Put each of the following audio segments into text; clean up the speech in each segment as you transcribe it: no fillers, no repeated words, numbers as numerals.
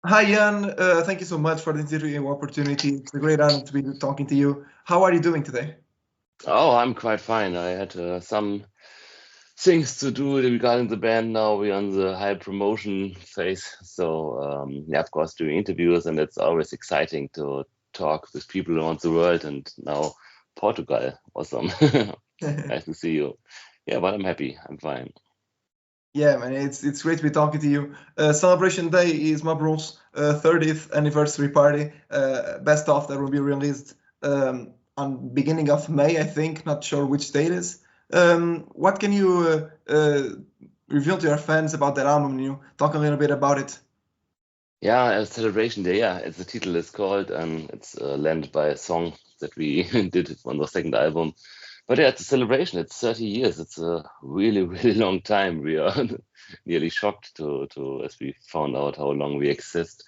Hi, Jan. Thank you so much for the interview opportunity. It's a great honor to be talking to you. How are you doing today? Oh, I'm quite fine. I had some things to do regarding the band now. We're on the high promotion phase. So, yeah, of course, doing interviews, and it's always exciting to talk with people around the world. And now, Portugal. Awesome. Nice to see you. Yeah, but I'm happy. I'm fine. Yeah, man, it's great to be talking to you. Celebration Day is my bro's 30th anniversary party. Best of that will be released on beginning of May, I think. Not sure which date is. What can you reveal to your fans about that album? You talk a little bit about it. Yeah, a celebration day. Yeah, it's the title is called, and it's landed by a song that we did on the second album. But yeah, it's a celebration. It's 30 years. It's a really, really long time. We are nearly shocked to as we found out how long we exist.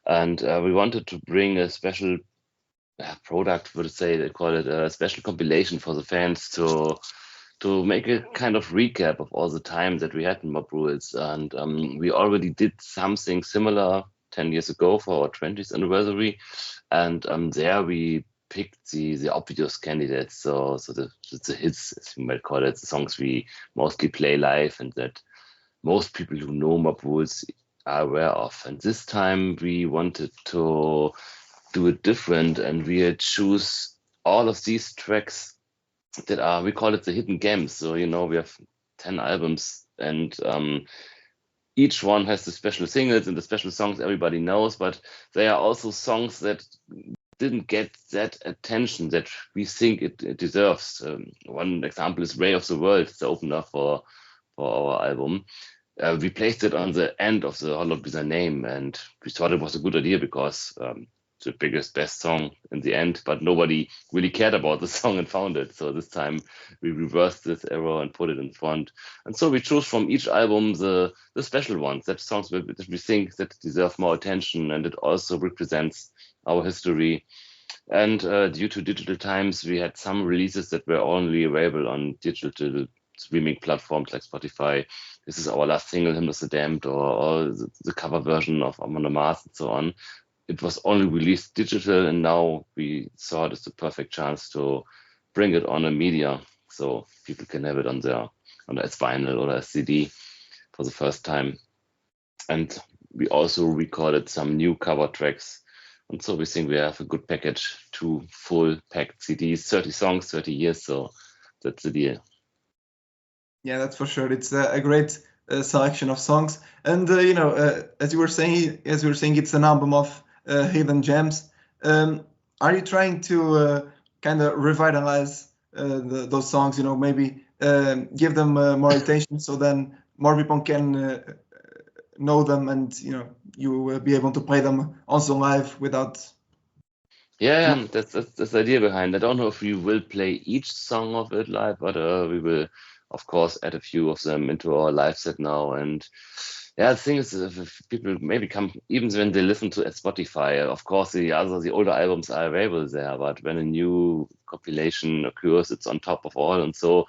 And we wanted to bring a special product, would say they call it a special compilation for the fans to make a kind of recap of all the time that we had in Mob Rules. And we already did something similar 10 years ago for our 20th anniversary. And there we picked the obvious candidates. So the hits, as you might call it, the songs we mostly play live and that most people who know Mob Rules are aware of. And this time we wanted to do it different and we choose all of these tracks that are, we call it the hidden gems. So, we have 10 albums and each one has the special singles and the special songs everybody knows, but they are also songs that didn't get that attention that we think it deserves. One example is Ray of the World, the opener for our album. We placed it on the end of the Hollow Bizarre name, and we thought it was a good idea because the biggest, best song in the end, but nobody really cared about the song and found it. So this time we reversed this error and put it in front. And so we chose from each album the special ones, that songs that we think that deserve more attention, and it also represents our history. And due to digital times, we had some releases that were only available on digital streaming platforms like Spotify. This is our last single, Hymn of the Damned, or the cover version of Amon Amarth and so on. It was only released digital, and now we saw it as the perfect chance to bring it on a media so people can have it on as vinyl or as CD for the first time. And we also recorded some new cover tracks. And so we think we have a good package, two full packed CDs, 30 songs, 30 years. So that's the deal. Yeah, that's for sure. It's a great selection of songs, and as you were saying, it's an album of hidden gems. Um, are you trying to kind of revitalize those songs? Maybe give them more attention, so then more people can know them, and you will be able to play them also live without too Yeah, much. and that's the idea behind. I don't know if we will play each song of it live, but we will, of course, add a few of them into our live set now. And yeah, the thing is, if people maybe come, even when they listen to at Spotify, of course, the older albums are available there, but when a new compilation occurs, it's on top of all. And so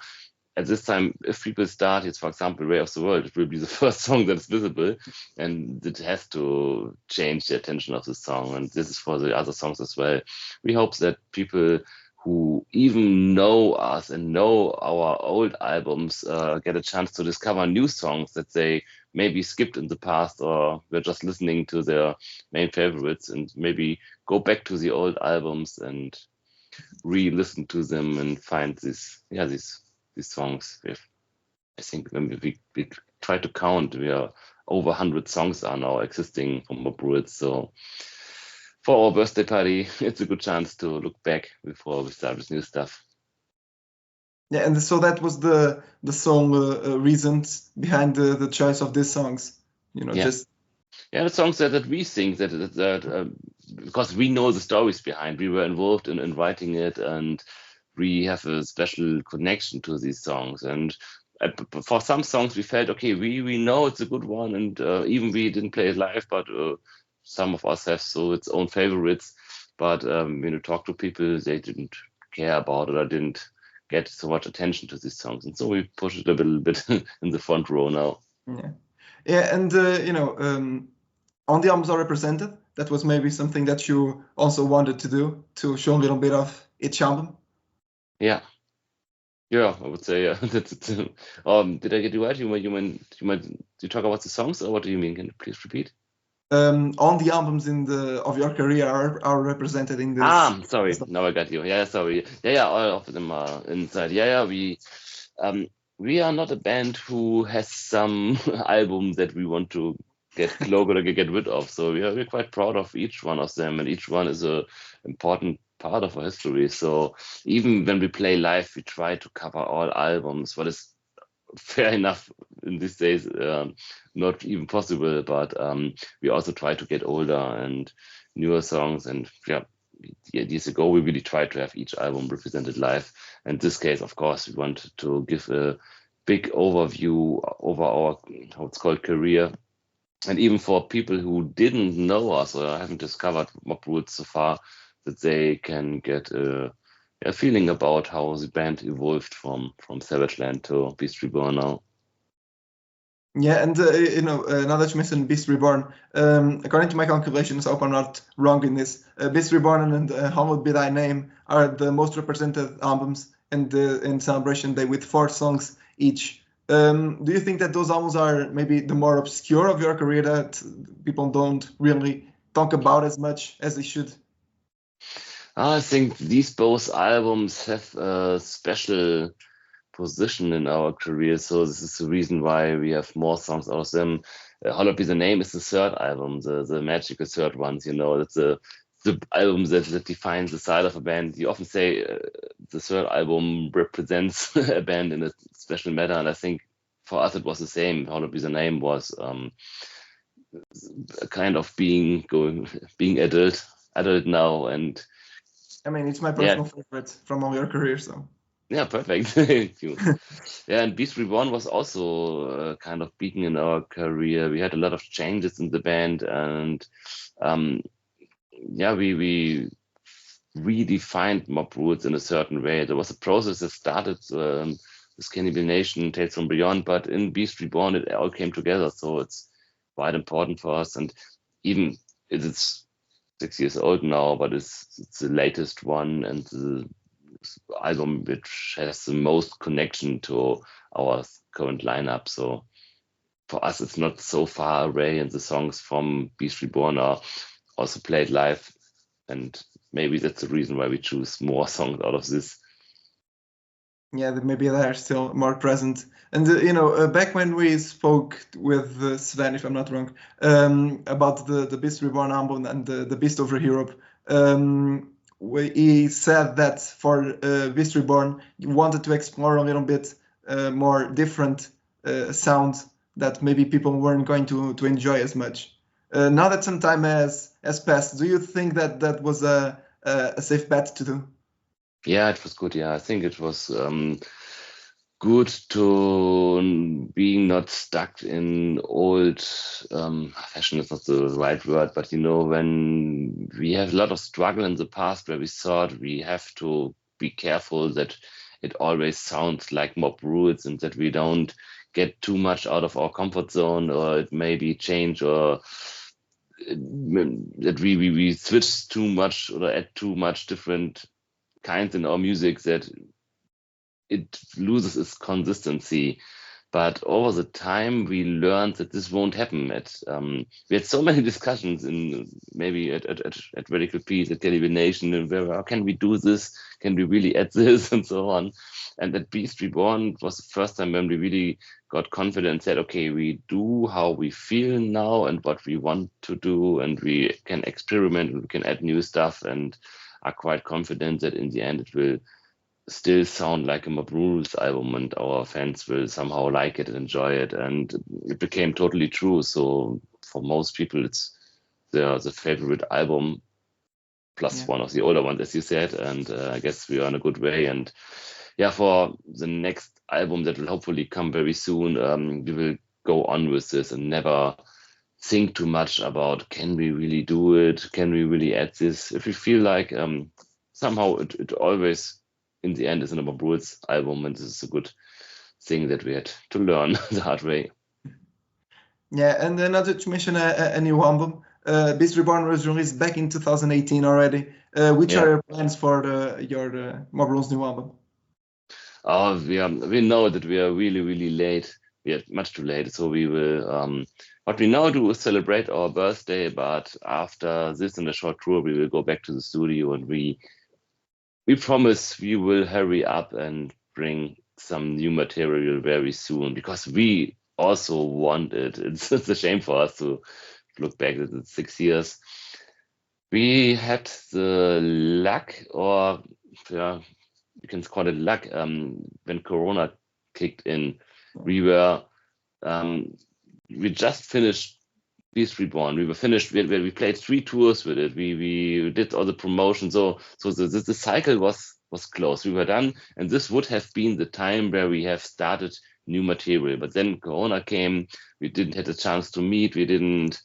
at this time, if people start, it's for example, Ray of the World, it will be the first song that is visible, and it has to change the attention of the song. And this is for the other songs as well. We hope that people who even know us and know our old albums get a chance to discover new songs that they maybe skipped in the past or were just listening to their main favorites, and maybe go back to the old albums and re-listen to them and find these songs. I think when we try to count, we are over 100 songs are now existing from Mob Rules. So for our birthday party, it's a good chance to look back before we start with new stuff. Yeah, and so that was the sole reasons behind the choice of these songs. Yeah, Just yeah, the songs that we think that because we know the stories behind, we were involved in writing it, and we have a special connection to these songs. And for some songs, we felt okay, we know it's a good one, and even we didn't play it live, but some of us have so its own favorites. But when you talk to people, they didn't care about it or didn't get so much attention to these songs, and so we push it a little bit in the front row now. yeah, yeah, and on the albums are represented. That was maybe something that you also wanted to do, to show a little bit of each album. Yeah. Yeah, I would say yeah. Did I get you right? You talk about the songs, or what do you mean? Can you please repeat? On the albums of your career are represented in this. Sorry. Now I got you. Yeah, sorry. Yeah, all of them are inside. Yeah. We are not a band who has some album that we want to get close or get rid of. So we're quite proud of each one of them, and each one is a important part of our history. So even when we play live, we try to cover all albums. What is fair enough in these days, not even possible. But we also try to get older and newer songs. And yeah, years ago we really tried to have each album represented live. In this case, of course, we wanted to give a big overview over our how it's called career. And even for people who didn't know us or haven't discovered Mob Roots so far, that they can get a feeling about how the band evolved from Savage Land to Beast Reborn now. Yeah, and now that you mentioned Beast Reborn, according to my calculations, I hope I'm not wrong in this. Beast Reborn and Hallowed Be Thy Name are the most represented albums in Celebration Day with 4 songs each. Do you think that those albums are maybe the more obscure of your career that people don't really talk about as much as they should? I think these both albums have a special position in our career, so this is the reason why we have more songs out of them. Hallowed Be the Name is the third album, the magical third ones. It's the album that defines the style of a band. You often say the third album represents a band in a special manner, and I think for us it was the same. Hallowed Be the Name was a kind of being adult now, and I mean, it's my personal favorite from all your career, so. Yeah, perfect. Thank you. Yeah, and Beast Reborn was also kind of beacon in our career. We had a lot of changes in the band, and we redefined Mob Roots in a certain way. There was a process that started with Cannibal Nation, Tales from Beyond, but in Beast Reborn it all came together. So it's quite important for us, and even it's 6 years old now, but it's the latest one and the album which has the most connection to our current lineup. So for us, it's not so far away, and the songs from Beast Reborn are also played live, and maybe that's the reason why we choose more songs out of this. Yeah, maybe they're still more present. And back when we spoke with Sven, if I'm not wrong, about the Beast Reborn album and the Beast Over Europe, he said that for Beast Reborn, you wanted to explore a little bit more different sounds that maybe people weren't going to enjoy as much. Now that some time has passed, do you think that was a safe bet to do? Yeah, it was good. Yeah, I think it was good to being not stuck in old fashion is not the right word, but when we have a lot of struggle in the past where we thought we have to be careful that it always sounds like Mob Roots and that we don't get too much out of our comfort zone, or it maybe change, or that we switch too much or add too much different kinds in our music that it loses its consistency. But over the time, we learned that this won't happen. We had so many discussions in maybe at Radical Peace, at Cannibal Nation, and where how can we do this? Can we really add this and so on? And at Beast Reborn was the first time when we really got confident, said, okay, we do how we feel now and what we want to do, and we can experiment and we can add new stuff, and are quite confident that in the end it will still sound like a Mob Rules album and our fans will somehow like it and enjoy it. And it became totally true. So for most people, it's the favorite album plus one of the older ones, as you said. And I guess we are in a good way. And yeah, for the next album that will hopefully come very soon, we will go on with this and never think too much about, can we really do it? Can we really add this? If we feel like somehow it always in the end is a Mob Rules album, and this is a good thing that we had to learn the hard way. Yeah, and another to mention a new album. Beast Reborn was released back in 2018 already. Which are Yeah. your plans for your Mob Rules new album? Oh, we know that we are really late. We are much too late. So we will what we now do is celebrate our birthday, but after this and a short tour, we will go back to the studio and we promise we will hurry up and bring some new material very soon because we also want it. It's a shame for us to look back at it 6 years. We had the luck, or yeah, you can call it luck, when Corona kicked in. We were we just finished Beast Reborn. We were finished. We played 3 tours with it. We did all the promotion. So the cycle was closed. We were done, and this would have been the time where we have started new material. But then Corona came. We didn't have a chance to meet. We didn't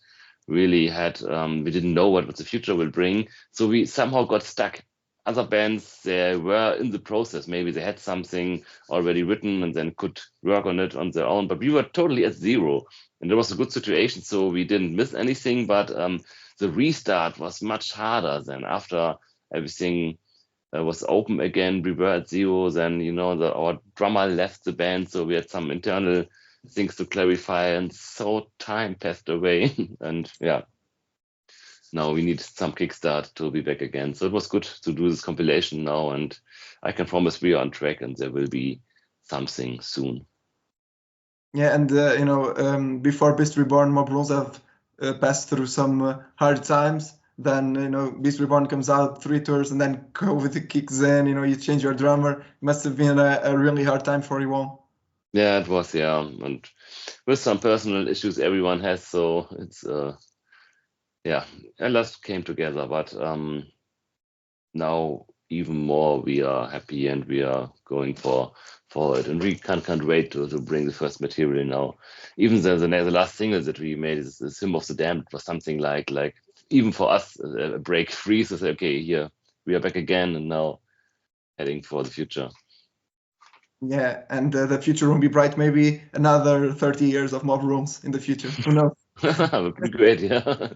really had. We didn't know what the future will bring. So we somehow got stuck. Other bands, they were in the process. Maybe they had something already written and then could work on it on their own. But we were totally at zero, and it was a good situation, so we didn't miss anything. But the restart was much harder than after everything was open again. We were at zero. Then our drummer left the band, so we had some internal things to clarify, and so time passed away. And yeah, now we need some kickstart to be back again. So it was good to do this compilation now, and I can promise we are on track, and there will be something soon. Yeah, and before Beast Reborn, Mob Rules have passed through some hard times. Then Beast Reborn comes out 3 tours, and then COVID kicks in. You change your drummer. It must have been a really hard time for you all. Yeah, it was, yeah, and with some personal issues everyone has, so it's yeah, a lot came together, but now even more we are happy and we are going for it, and we can't wait to bring the first material now. Even the last single that we made is the Hymn of the Damned. It was something like even for us a break free to say, okay, here we are back again and now heading for the future. Yeah, and the future won't be bright. Maybe another 30 years of Mob Rules in the future. Who knows? That would be great, yeah.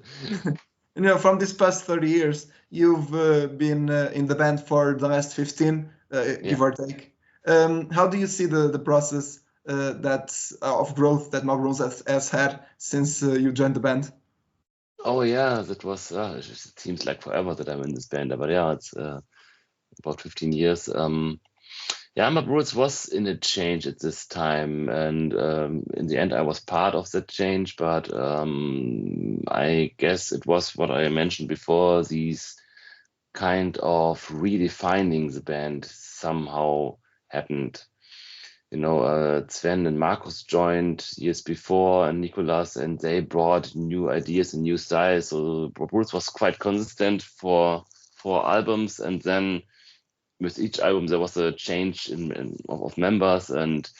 From this past 30 years, you've been in the band for the last 15, give or take. How do you see the process of growth that Mob Rules has had since you joined the band? Oh yeah, that was it seems like forever that I'm in this band, but yeah, it's about 15 years. Yeah, my Roots was in a change at this time, and in the end, I was part of that change. But I guess it was what I mentioned before: these kind of redefining the band somehow happened. Sven and Markus joined years before, and Nicolas, and they brought new ideas and new styles. So Roots was quite consistent for 4 albums, and then with each album there was a change of members and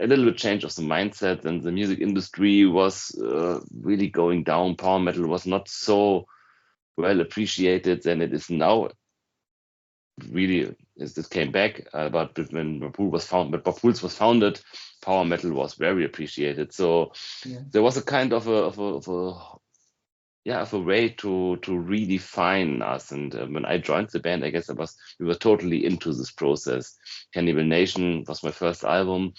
a little bit change of the mindset, and the music industry was really going down. Power metal was not so well appreciated than it is now. Really, it came back, but when Bob Pools was founded, power metal was very appreciated. So there was a kind of a way to redefine us. And when I joined the band, I guess we were totally into this process. Cannibal Nation was my first album,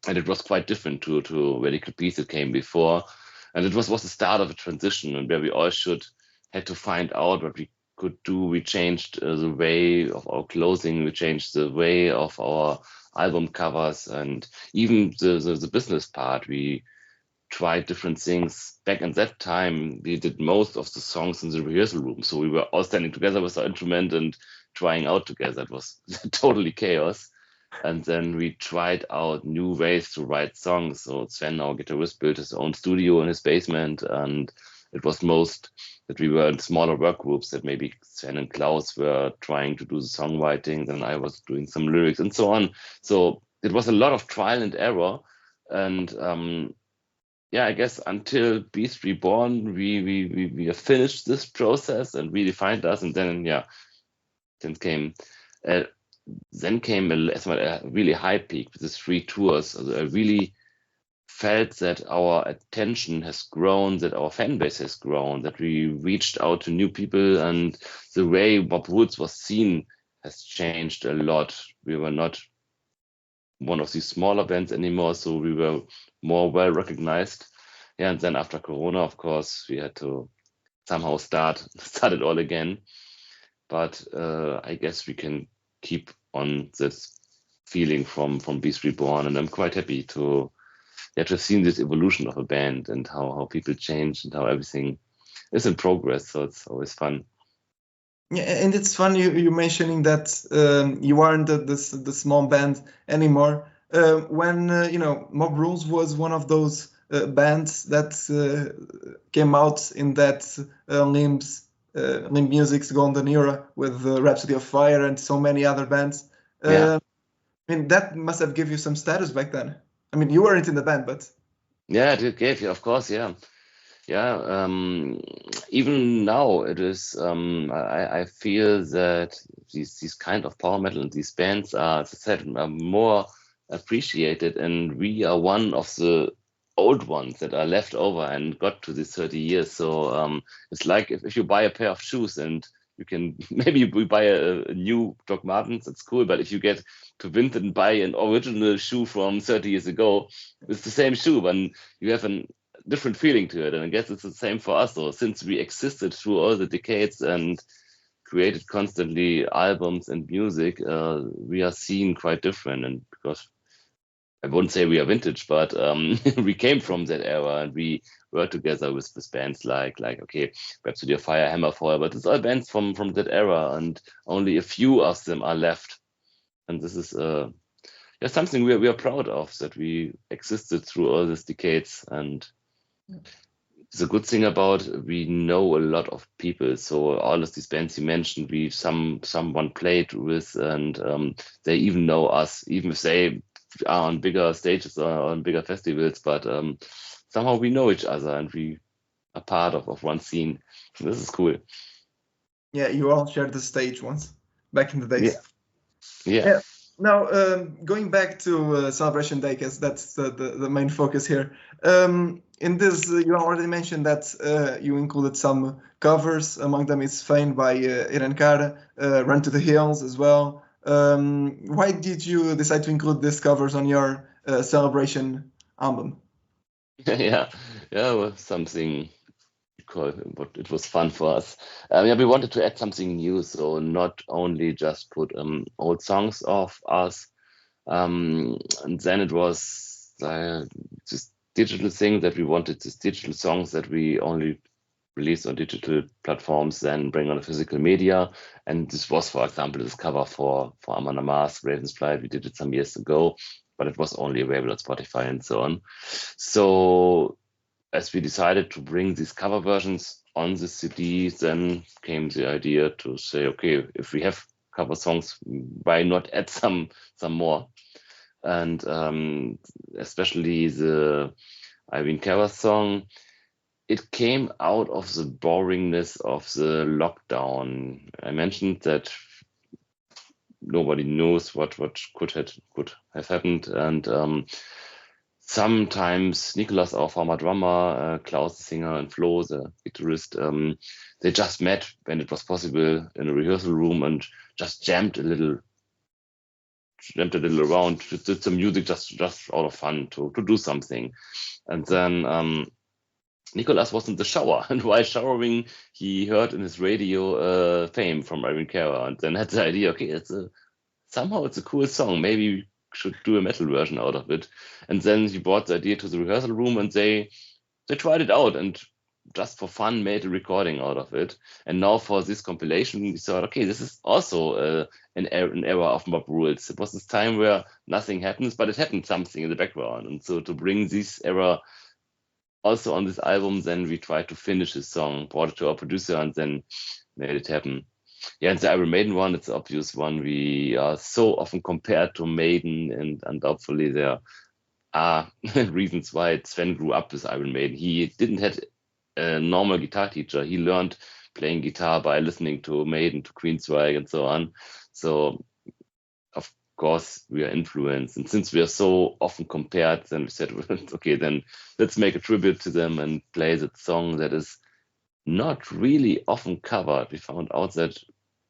and it was quite different to Radical Peace that came before. And it was the start of a transition, and where we all had to find out what we could do. We changed the way of our clothing, we changed the way of our album covers, and even the business part. We tried different things. Back in that time, we did most of the songs in the rehearsal room. So we were all standing together with our instrument and trying out together. It was totally chaos. And then we tried out new ways to write songs. So Sven, our guitarist, built his own studio in his basement. And it was most that we were in smaller work groups, that maybe Sven and Klaus were trying to do the songwriting, then I was doing some lyrics and so on. So it was a lot of trial and error. And yeah, I guess until Beast Reborn, we have finished this process and redefined us, and then then came uh, a really high peak with the 3 tours. Also a really felt that our attention has grown, that our fan base has grown, that we reached out to new people, and the way Bob Woods was seen has changed a lot. We were not one of these smaller bands anymore, so we were more well recognized. Yeah, and then after Corona, of course, we had to somehow start it all again. But I guess we can keep on this feeling from Beast Reborn, and I'm quite happy to have seen this evolution of a band and how people change and how everything is in progress. So it's always fun. Yeah, and it's fun you mentioning that you aren't the small band anymore. When Mob Rules was one of those bands that came out in that Limb Music's golden era with Rhapsody of Fire and so many other bands. Yeah. I mean, that must have given you some status back then. I mean, you weren't in the band, but Yeah, it gave you, of course, yeah. Yeah, even now it is. I feel that these kind of power metal and these bands are, as I said, are more appreciated, and we are one of the old ones that are left over and got to these 30 years. So it's like if you buy a pair of shoes and you can maybe we buy a new Doc Martens, it's cool. But if you get to Vinted and buy an original shoe from 30 years ago, it's the same shoe, but you have a different feeling to it. And I guess it's the same for us. So since we existed through all the decades and created constantly albums and music, we are seen quite different. And because I wouldn't say we are vintage, but we came from that era, and we were together with bands like okay, Rhapsody of Fire, Hammerfall, but it's all bands from that era, and only a few of them are left. And this is something we are proud of, that we existed through all these decades. And the good thing about, we know a lot of people. So all of these bands you mentioned, someone played with, and they even know us, even if they are on bigger stages or on bigger festivals. But somehow we know each other, and we are part of one scene. This is cool. Yeah, you all shared the stage once back in the days. Yeah. Now, going back to Celebration Day, because that's the main focus here. In this, you already mentioned that you included some covers. Among them is Fame by Irene Cara, Run to the Hills as well. Why did you decide to include these covers on your Celebration album? Yeah, well, something but it was fun for us. We wanted to add something new, so not only just put old songs of us, and then it was this digital thing that we wanted, these digital songs that we only release on digital platforms, then bring on a physical media. And this was, for example, this cover for Amon Amarth, Raven's Flight. We did it some years ago, but it was only available on Spotify and so on. So as we decided to bring these cover versions on the CD, then came the idea to say, okay, if we have cover songs, why not add some more? And especially the Irene Cara song, it came out of the boringness of the lockdown. I mentioned that nobody knows what could have happened, and sometimes Nicolas, our former drummer, Klaus, the singer, and Flo, the guitarist, they just met when it was possible in a rehearsal room and just jammed a little around, did some music just out of fun to do something. And then Nicolas was in the shower, and while showering, he heard in his radio Fame from Irene Cara, and then had the idea, okay, somehow it's a cool song, maybe we should do a metal version out of it. And then he brought the idea to the rehearsal room, and they tried it out and just for fun made a recording out of it. And now for this compilation, we thought, okay, this is also an era of Mob Rules. It was this time where nothing happens, but it happened something in the background. And so to bring this era also on this album, then we tried to finish this song, brought it to our producer, and then made it happen. Yeah, and the Iron Maiden one, it's the obvious one. We are so often compared to Maiden, and undoubtedly there are reasons why Sven grew up with Iron Maiden. He didn't have a normal guitar teacher. He learned playing guitar by listening to Maiden, to Queensryche, and so on. So, of course we are influenced. And since we are so often compared, then we said, okay, then let's make a tribute to them and play that song that is not really often covered. We found out that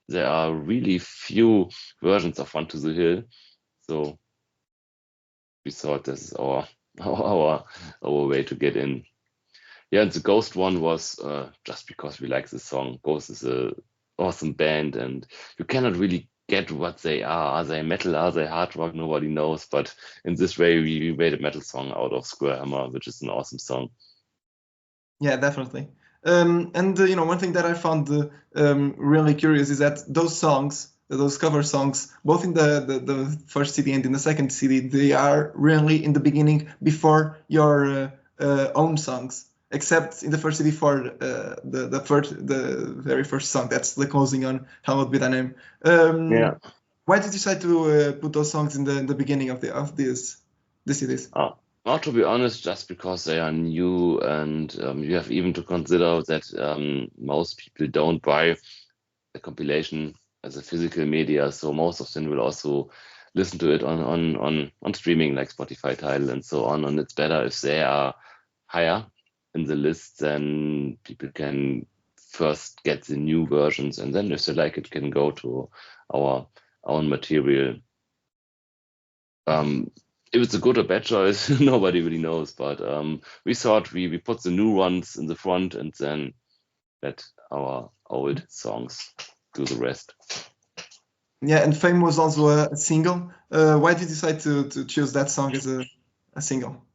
there are really few versions of Run to the Hill. So we thought this is our way to get in. Yeah, and the Ghost one was just because we like the song. Ghost is a awesome band, and you cannot really get what they are. Are they metal? Are they hard rock? Nobody knows. But in this way, we made a metal song out of Square Hammer, which is an awesome song. Yeah, definitely. And one thing that I found really curious is that those songs, those cover songs, both in the first CD and in the second CD, they are really in the beginning before your own songs. Except in the first CD for the very first song, that's the closing on How Would Be Thy Name. Yeah. Why did you decide to put those songs in the beginning of the CDs? Not to be honest, just because they are new, and you have even to consider that most people don't buy the compilation as a physical media, so most of them will also listen to it on streaming like Spotify, Tidal, and so on. And it's better if they are higher in the list, then people can first get the new versions, and then if they like it, can go to our own material. If it's a good or bad choice, nobody really knows. But we thought we put the new ones in the front and then let our old songs do the rest. Yeah, and Fame was also a single. Why did you decide to choose that song as a single?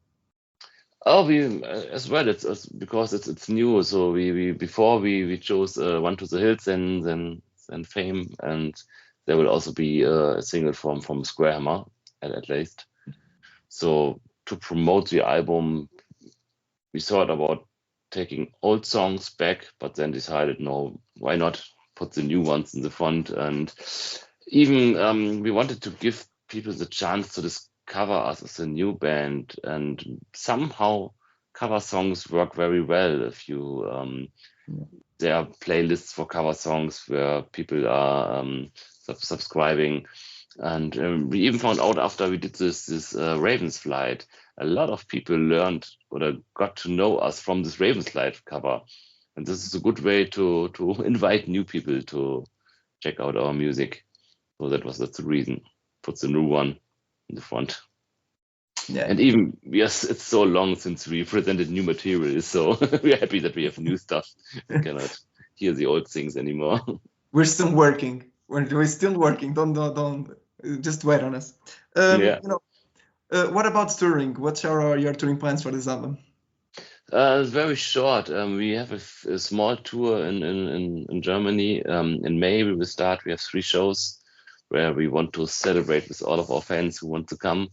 Oh, we as well. It's because it's new. So we before we chose One to the Hills, then Fame, and there will also be a single from Square Hammer at least. So to promote the album, we thought about taking old songs back, but then decided, no, why not put the new ones in the front? And even we wanted to give people the chance to discover us as a new band. And somehow cover songs work very well if you there are playlists for cover songs where people are subscribing. And we even found out after we did this Ravens Flight, a lot of people learned or got to know us from this Ravens Flight cover. And this is a good way to invite new people to check out our music. So that's the reason. Put the new one in the front. Yeah. And even it's so long since we presented new material, so we're happy that we have new stuff. We cannot hear the old things anymore. We're still working. We're still working. Don't just wait on us. Yeah. What about touring? What are your touring plans for this album? Very short. We have a small tour in Germany. In May we will start. We have 3 shows where we want to celebrate with all of our fans who want to come.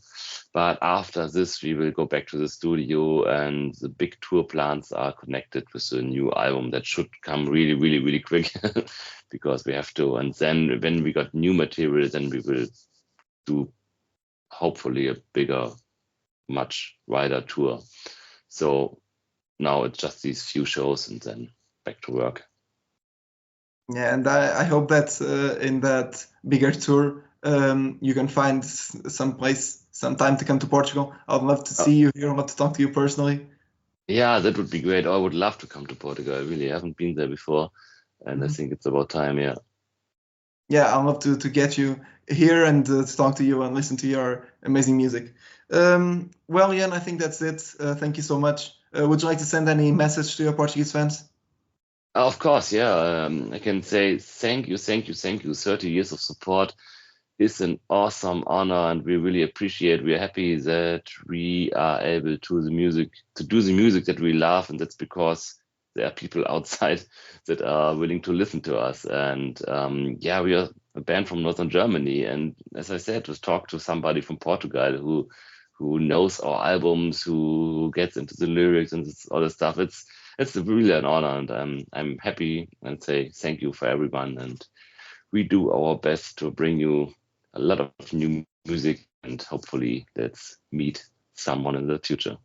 But after this, we will go back to the studio, and the big tour plans are connected with the new album that should come really, really, really quick because we have to. And then when we got new material, then we will do hopefully a bigger, much wider tour. So now it's just these few shows and then back to work. Yeah, and I hope that in that bigger tour, you can find some time to come to Portugal. I'd love to see you here. I'd love to talk to you personally. Yeah, that would be great. I would love to come to Portugal. I really haven't been there before, and I think it's about time. Yeah. Yeah, I'd love to get you here and to talk to you and listen to your amazing music. Well, Jan, I think that's it. Thank you so much. Would you like to send any message to your Portuguese fans? Of course, yeah. I can say thank you. 30 years of support is an awesome honor, and we really appreciate. We're happy that we are able to do the music that we love, and that's because there are people outside that are willing to listen to us. And yeah, we are a band from northern Germany, and as I said, to talk to somebody from Portugal who knows our albums, who gets into the lyrics and all the stuff. It's really an honor, and I'm happy and say thank you for everyone. And we do our best to bring you a lot of new music, and hopefully let's meet someone in the future.